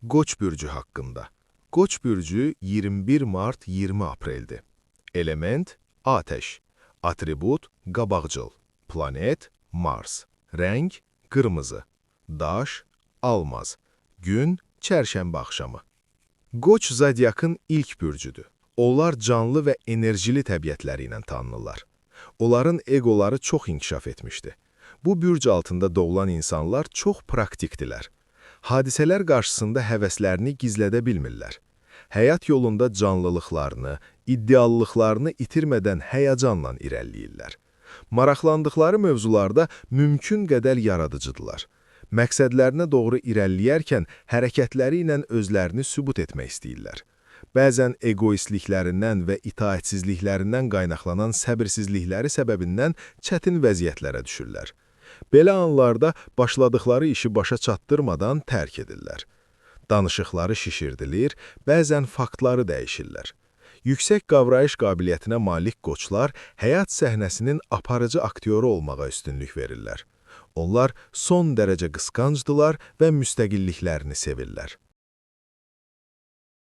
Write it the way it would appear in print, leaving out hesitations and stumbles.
Qoç bürcü haqqında. Qoç bürcü 21 mart 20 apreldir. Element ateş. Atribut qabaqcıl. Planet Mars. Rəng qırmızı. Daş almaz. Gün çərşənbə axşamı. Qoç zodiakın ilk bürcüdür. Onlar canlı və enerjili təbiətləri ilə tanınırlar. Onların egoları çox inkişaf etmişdi. Bu bürc altında doğulan insanlar çox praktikdilər. Hadisələr qarşısında həvəslərini gizlədə bilmirlər. Həyat yolunda canlılıqlarını, iddialılıqlarını itirmədən həyəcanla irəliləyirlər. Maraqlandıqları mövzularda mümkün qədər yaradıcıdırlar. Məqsədlərinə doğru irəliləyərkən hərəkətləri ilə özlərini sübut etmək istəyirlər. Bəzən egoistliklərindən və itaətsizliklərindən qaynaqlanan səbirsizlikləri səbəbindən çətin vəziyyətlərə düşürlər. Belə anlarda başladıqları işi başa çatdırmadan tərk edirlər. Danışıqları şişirdilir, bəzən faktları dəyişirlər. Yüksək qavrayış qabiliyyətinə malik qoçlar həyat səhnəsinin aparıcı aktyoru olmağa üstünlük verirlər. Onlar son dərəcə qısqancdılar və müstəqilliklərini sevirlər.